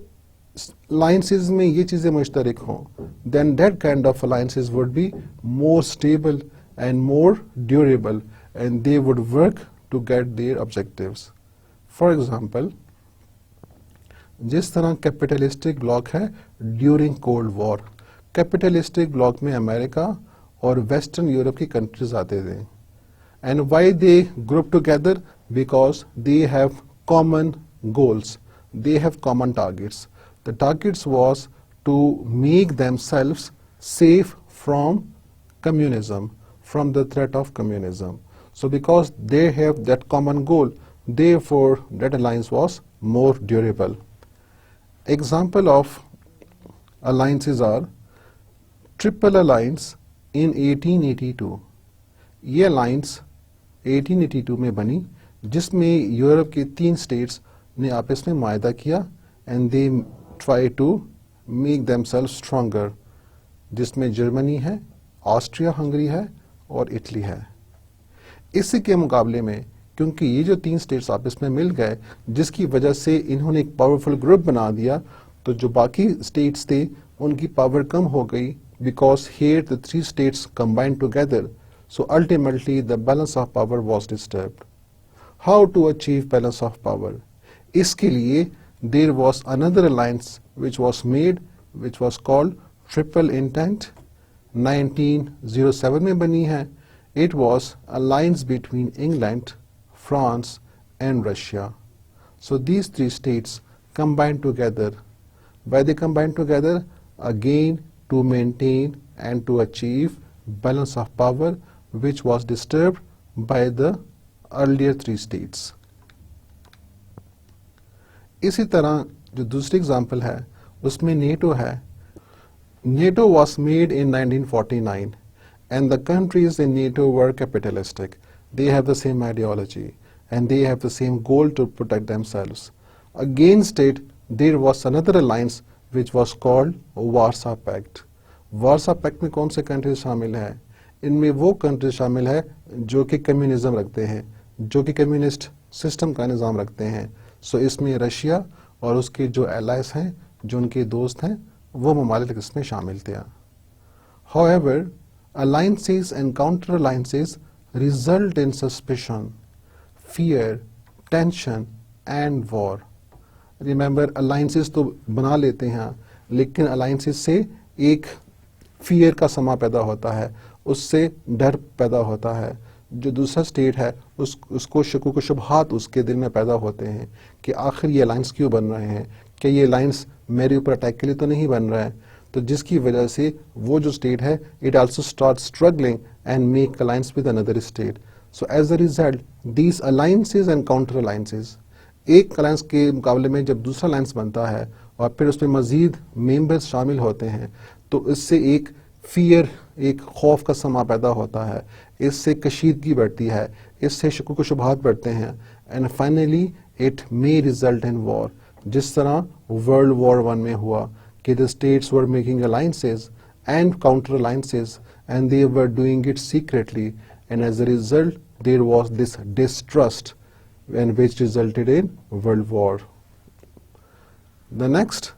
alliances में ये चीज़ें मुश्तरक हों, then that kind of alliances would be more stable and more durable, and they would work to get their objectives. For example, जिस तरह कैपिटलिस्टिक ब्लॉक है during cold war, capitalistic block में अमेरिका और western Europe की countries आते थे. And why they group together? Because they have common goals, they have common targets. The targets was to make themselves safe from communism, from the threat of communism. So because they have that common goal, therefore that alliance was more durable. Example of alliances are Triple Alliance in 1882. ये alliance 1882 में बनी, जिसमें Europe के 3 states ने आपस में मायदा किया and they try to make themselves stronger, जिसमें जर्मनी है, ऑस्ट्रिया हंगरी है और इटली है. इसी के मुकाबले में क्योंकि ये जो 3 स्टेट्स आपस में मिल गए, जिसकी वजह से इन्होंने एक पावरफुल ग्रुप बना दिया, तो जो बाकी स्टेट्स थे उनकी पावर कम हो गई, because here the 3 states combined together. So ultimately the balance of power was disturbed. How to achieve balance of power? इसके लिए there was another alliance which was made, which was called triple intent. 1907 में बनी है. It was alliance between England, France and Russia. So these 3 states combined together. Why they combined together? Again to maintain and to achieve balance of power, which was disturbed by the earlier 3 states. इसी तरह जो दूसरी example है उसमें NATO है. NATO was made in 1949. And the countries in NATO were capitalistic. They have the same ideology and they have the same goal to protect themselves. Against it, there was another alliance which was called Warsaw Pact. Warsaw Pact में कौन से countries शामिल है? इनमें वो countries शामिल है जो कि कम्युनिज्म रखते हैं, जो कि कम्युनिस्ट सिस्टम का निज़ाम रखते हैं. सो इसमें रशिया और उसके जो एलाइज हैं, जो उनके दोस्त हैं, वो ममालिक इसमें शामिल थे. However, alliances and counter alliances result in suspicion, fear, tension and war. Remember, alliances तो बना लेते हैं, लेकिन alliances से एक fear का समा पैदा होता है, उससे डर पैदा होता है. जो दूसरा स्टेट है उसको शक व शुबहात उसके दिल में पैदा होते हैं कि आखिर ये अलायंस क्यों बन रहे हैं, कि ये अलायंस मेरे ऊपर अटैक के लिए तो नहीं बन रहा है. तो जिसकी वजह से वो जो स्टेट है it also start struggling and make alliance with another state. So as a result these alliances and counter alliances, एक अलायंस के मुकाबले में जब दूसरा अलायंस बनता है और फिर उसमें मजीद मेंबर्स शामिल होते हैं, तो इससे एक फियर, एक खौफ का समा पैदा होता है, इससे कशीदगी बढ़ती है, इससे शक व शुबहात बढ़ते हैं, and finally it may result in war. जिस तरह वर्ल्ड वॉर 1 में हुआ कि the states were making alliances and counter alliances and they were doing it secretly, and as a result there was this distrust and which resulted in world war. The next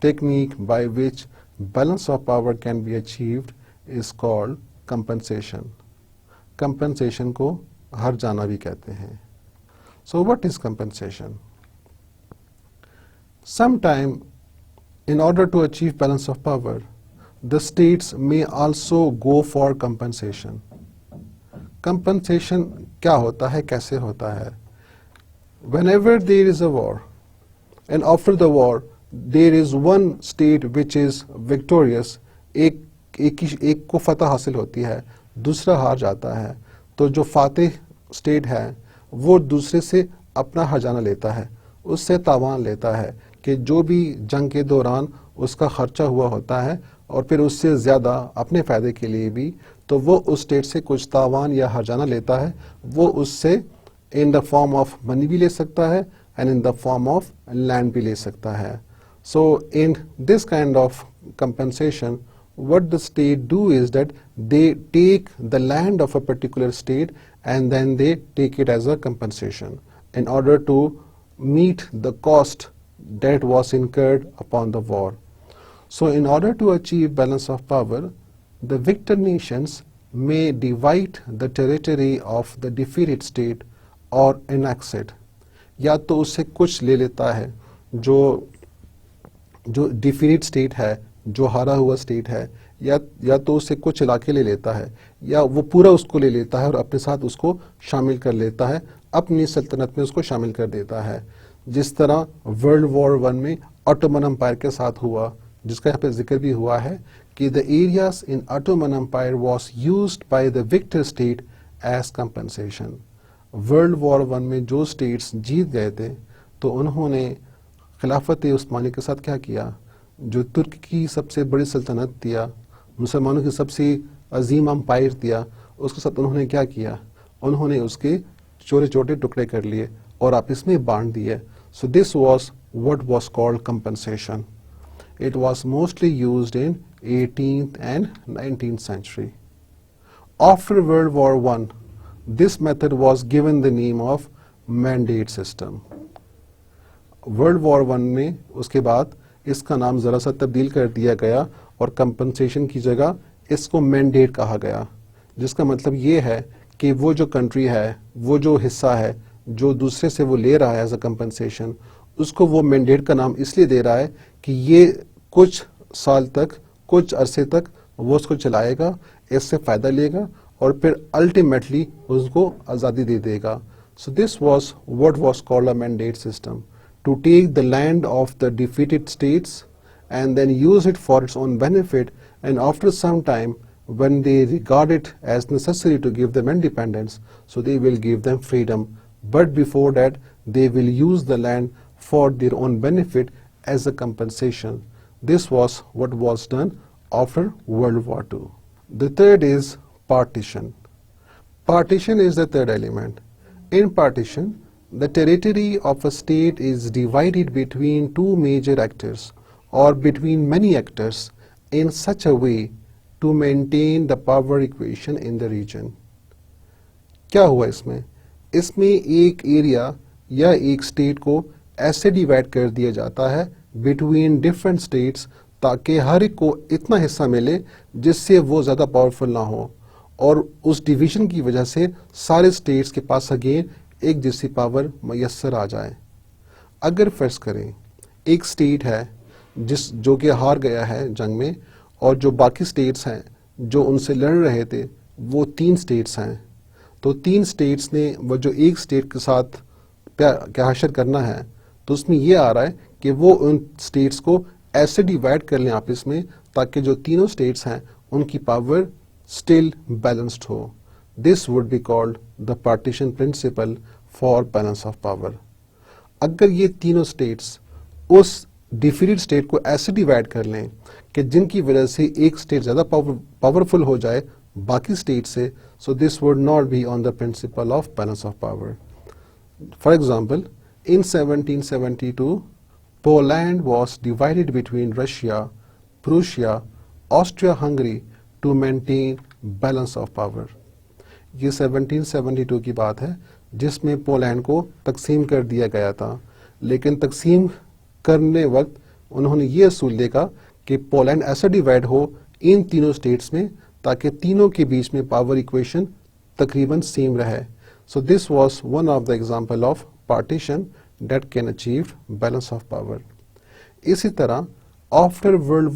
technique by which balance of power can be achieved is called compensation. Compensation को हार जाना भी कहते हैं. So what is compensation? Sometime In order to achieve balance of power, the states may also go for compensation. Compensation क्या होता है, कैसे होता है? Whenever there is a war, and after the war, there is one state which is victorious, एक को फतह हासिल होती है, दूसरा हार जाता है, तो जो फातेह स्टेट है वो दूसरे से अपना हर्जाना लेता है, उससे तावान लेता है कि जो भी जंग के दौरान उसका खर्चा हुआ होता है और फिर उससे ज़्यादा अपने फ़ायदे के लिए भी, तो वो उस स्टेट से कुछ तावान या हर्जाना लेता है, वो उससे in the form of money भी ले सकता है and in the form of land भी ले सकता है. So in this kind of compensation, what the state do is that they take the land of a particular state and then they take it as a compensation in order to meet the cost that was incurred upon the war. So in order to achieve balance of power, the victor nations may divide the territory of the defeated state or annex it. या तो उससे कुछ ले लेता है जो defeated state है, जो हारा हुआ स्टेट है, या तो उससे कुछ इलाके ले लेता है, या वो पूरा उसको ले लेता है और अपने साथ उसको शामिल कर लेता है, अपनी सल्तनत में उसको शामिल कर देता है. जिस तरह वर्ल्ड वॉर 1 में ऑटोमन एम्पायर के साथ हुआ, जिसका यहाँ पे जिक्र भी हुआ है कि the areas in Ottoman empire was used by the victor state as compensation. World war 1 में जो स्टेट्स जीत गए थे तो उन्होंने खिलाफत उस्मानी के साथ क्या किया, जो तुर्क की सबसे बड़ी सल्तनत दिया, मुसलमानों की सबसे अजीम अम्पायर दिया, उसके साथ उन्होंने क्या किया, उन्होंने उसके छोटे छोटे टुकड़े कर लिए और आपस में बांट दिए. So this was what was called compensation. It was mostly used in 18th and 19th century. After World War I, this method was given the name of mandate system. World War I में उसके बाद इसका नाम ज़रा सा तब्दील कर दिया गया और कंपनसेशन की जगह इसको मैंडेट कहा गया, जिसका मतलब ये है कि वो जो कंट्री है, वो जो हिस्सा है जो दूसरे से वो ले रहा है एज अ कंपनसेशन, उसको वो मैंडेट का नाम इसलिए दे रहा है कि ये कुछ साल तक, कुछ अरसे तक वो उसको चलाएगा, इससे फ़ायदा लेगा और फिर अल्टीमेटली उसको आज़ादी दे देगा. So this was what was called a mandate system, to take the land of the defeated states and then use it for its own benefit, and after some time when they regard it as necessary to give them independence, so they will give them freedom, but before that they will use the land for their own benefit as a compensation. This was what was done after World War II. The third is partition. Partition is the third element. In partition, the territory of a state is divided between two major actors or between many actors in such a way to maintain the power equation in the region. क्या हुआ इसमें? इसमें एक area या एक state को ऐसे divide कर दिया जाता है बिटवीन डिफरेंट स्टेट्स ताकि हर एक को इतना हिस्सा मिले जिससे वो ज़्यादा पावरफुल ना हो, और उस डिवीजन की वजह से सारे स्टेट्स के पास अगेन एक जैसी पावर मैसर आ जाए. अगर फर्ज करें एक स्टेट है जो कि हार गया है जंग में, और जो बाकी स्टेट्स हैं जो उनसे लड़ रहे थे वो 3 स्टेट्स हैं, तो 3 स्टेट्स ने वो जो एक स्टेट के साथ क्या हासिल करना है, तो उसमें ये आ रहा है कि वो उन स्टेट्स को ऐसे डिवाइड कर लें आपस में ताकि जो तीनों स्टेट्स हैं उनकी पावर स्टिल बैलेंस्ड हो. This would be called the partition principle for balance of power. अगर ये तीनों स्टेट्स उस डिफीटेड स्टेट को ऐसे डिवाइड कर लें कि जिनकी वजह से एक स्टेट ज़्यादा पावरफुल हो जाए बाकी स्टेट से, सो this would not be on the principle of balance of power. For example, in 1772, Poland was divided between Russia, Prussia, Austria-Hungary to maintain balance of power. ये 1772 की बात है जिसमें पोलैंड को तकसीम कर दिया गया था, लेकिन तकसीम करने वक्त उन्होंने ये असूल देखा कि पोलैंड ऐसा डिवाइड हो इन तीनों स्टेट्स में ताकि तीनों के बीच में पावर इक्वेशन तकरीबन सेम रहे. So this was one of the example of partition that can achieve balance of power. इसी तरह आफ्टर वर्ल्ड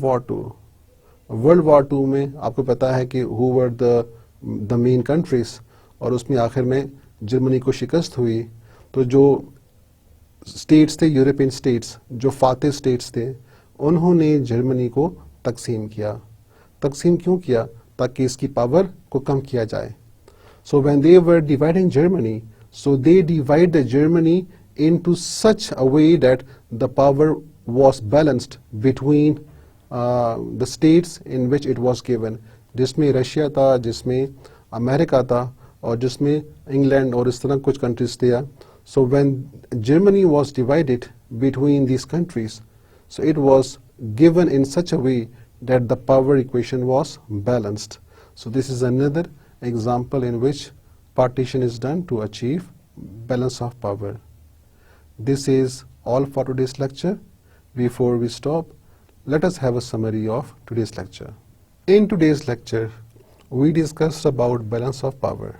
वॉर टू में आपको पता है कि who were the main countries, और उसमें आखिर में जर्मनी को शिकस्त हुई। तो जो स्टेट्स थे, यूरोपियन स्टेट्स, जो फातेह स्टेट्स थे, उन्होंने जर्मनी को तकसीम किया। तकसीम क्यों किया? ताकि इसकी पावर को कम किया जाए। So when they were dividing Germany, so they divide the Germany into such a way that the power was balanced between the states in which it was given, जिसमें रशिया था, जिसमें अमेरिका था, और जिसमें England और इस तरह कुछ कंट्रीज थे। So when Germany was divided between these countries, so it was given in such a way that the power equation was balanced. So this is another example in which partition is done to achieve balance of power. This is all for today's lecture. Before we stop, let us have a summary of today's lecture. In today's lecture, we discussed about balance of power,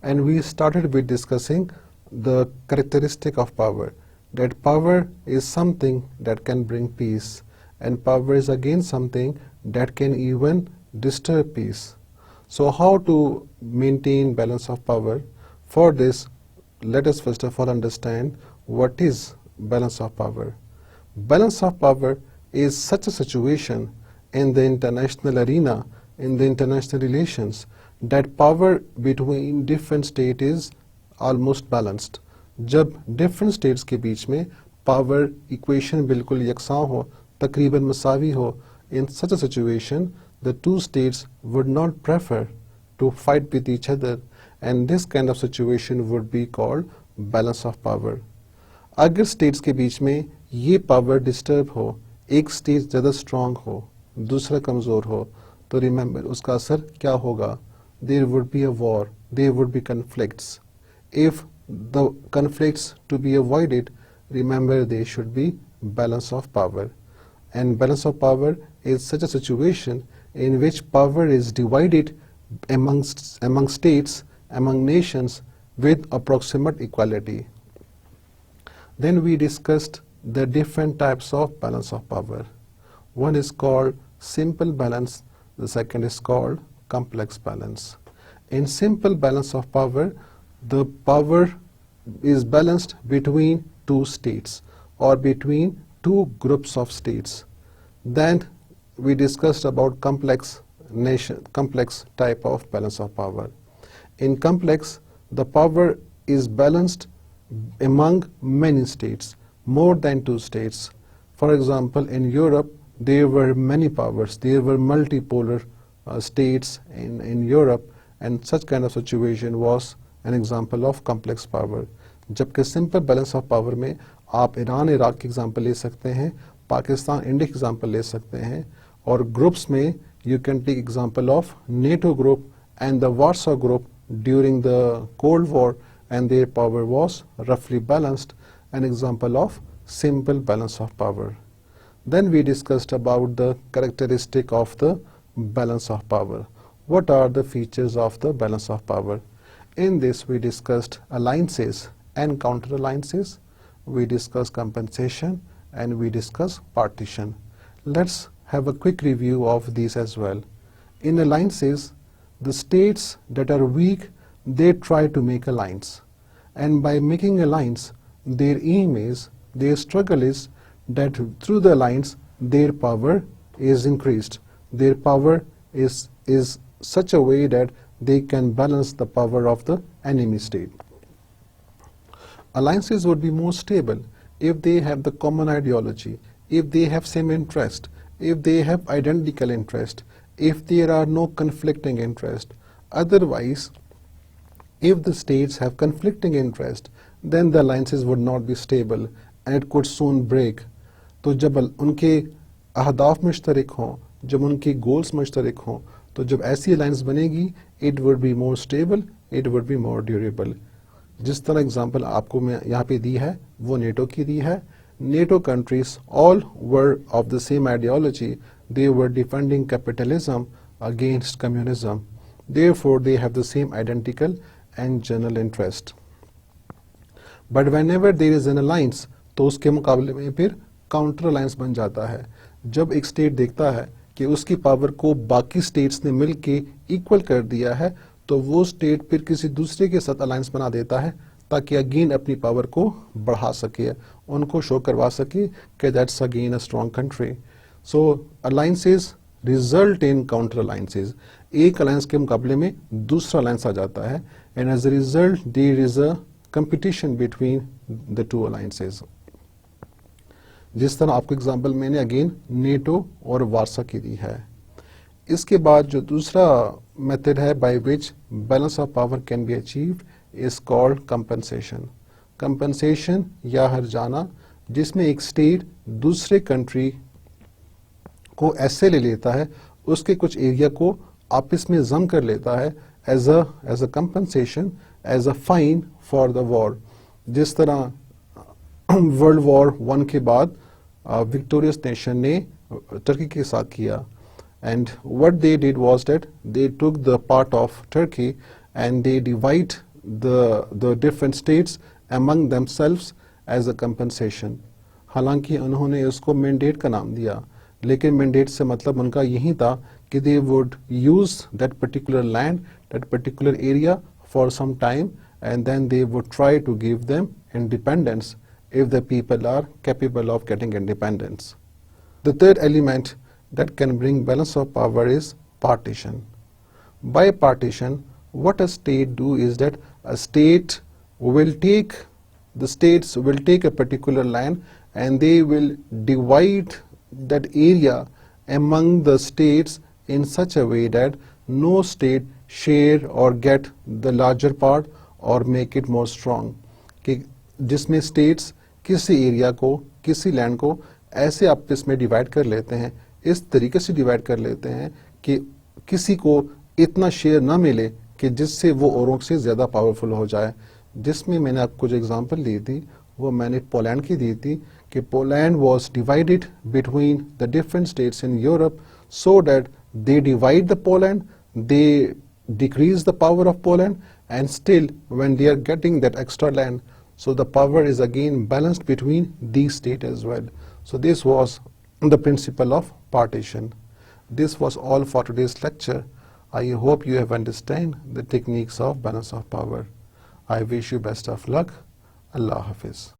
and we started with discussing the characteristic of power, that power is something that can bring peace, and power is again something that can even disturb peace. So how to maintain balance of power? For this, let us first of all understand what is balance of power. Balance of power is such a situation in the international arena, in the international relations, that power between different states is almost balanced. जब different states के बीच में power equation बिल्कुल यकसां हो, तकरीबन मसावी हो, in such a situation the two states would not prefer to fight with each other, and this kind of situation would be called balance of power. अगर states के बीच में ये power disturb हो, एक state ज़्यादा strong हो, दूसरा कमज़ोर हो, तो remember उसका असर क्या होगा? There would be a war, there would be conflicts. If the conflicts to be avoided, remember there should be balance of power. And balance of power is such a situation in which power is divided among states, among nations, with approximate equality. Then we discussed the different types of balance of power. One is called simple balance, the second is called complex balance. In simple balance of power, the power is balanced between two states or between two groups of states. Then we discussed about complex type of balance of power. In complex, the power is balanced among many states, more than two states. For example, in Europe, there were many powers, there were multipolar states in Europe, and such kind of situation was an example of complex power. जबकि simple balance of power में आप Iran Iraq की example ले सकते हैं, Pakistan India की example ले सकते हैं, और ग्रुप्स में you can take example of NATO group and the Warsaw group during the Cold War, and their power was roughly balanced, an example of simple balance of power. Then we discussed about the characteristic of the balance of power. What are the features of the balance of power? In this we discussed alliances and counter alliances, we discussed compensation, and we discussed partition. Let's have a quick review of these as well. In alliances, the states that are weak, they try to make alliance, and by making alliance, their aim is, their struggle is that through the alliance their power is increased. Their power is such a way that they can balance the power of the enemy state. Alliances would be more stable if they have the common ideology, if they have same interest, if they have identical interest, if there are no conflicting interest. Otherwise, if the states have conflicting interest, then the alliances would not be stable and it could soon break. तो जब उनके अहदाफ मुश्तरक हों, जब उनके goals मुश्तरक हों, तो जब ऐसी अलायंस बनेगी, it would be more stable, it would be more durable. जिस तरह एग्जांपल आपको मैं यहाँ पे दी है, वो नेटो की दी है. NATO countries all were of the same ideology. They were defending capitalism against communism. Therefore, they have the same identical and general interest. But whenever there is an alliance, तो उसके मुकाबले में फिर counter alliance बन जाता है. जब एक स्टेट देखता है कि उसकी पावर को बाकी स्टेट्स ने मिल के इक्वल कर दिया है, तो वो स्टेट फिर किसी दूसरे के साथ अलायंस बना देता है ताकि अगेन अपनी पावर को बढ़ा सके, उनको शो करवा सके कि that's again a strong country. So alliances result in counter alliances, एक अलायंस के मुकाबले में दूसरा अलायंस आ जाता है, and as a result there is a competition between the two alliances. जिस तरह आपको एग्जांपल मैंने अगेन नेटो और वार्सा की दी है। इसके बाद जो दूसरा मेथड है by which balance of power can be achieved is called compensation. Compensation या हर्जाना, जिसमें एक स्टेट दूसरे कंट्री को ऐसे ले लेता है, उसके कुछ एरिया को आपस में जम कर लेता है as a compensation, as a fine for the war. जिस तरह वर्ल्ड वॉर 1 के बाद विक्टोरियस नेशन ने टर्की के साथ किया, and what they did was that they took the part of Turkey and they divide the different states among themselves as a compensation। हालांकि उन्होंने उसको मैंडेट का नाम दिया, लेकिन मैंडेट से मतलब उनका यही था कि they would use that particular land, that particular area for some time, and then they would try to give them independence if the people are capable of getting independence। The third element that can bring balance of power is partition। By partition, what a state do is that a state will take, the states will take a particular land and they will divide that area among the states in such a way that no state share or get the larger part or make it more strong। कि जिसमें states किसी area को, किसी land को ऐसे आपस में divide कर लेते हैं, इस तरीके से डिवाइड कर लेते हैं कि किसी को इतना शेयर ना मिले कि जिससे वो औरों से ज़्यादा पावरफुल हो जाए। जिसमें मैंने आपको जो एग्जांपल दी थी वो मैंने पोलैंड की दी थी कि Poland was divided between the different states in Europe so that they divide the Poland, they decrease the power of Poland, and still when they are getting that extra land, so the power is again balanced between these states as well। So this was the principle of partition। This was all for today's lecture। I hope you have understand the techniques of balance of power। I wish you best of luck। Allah Hafiz।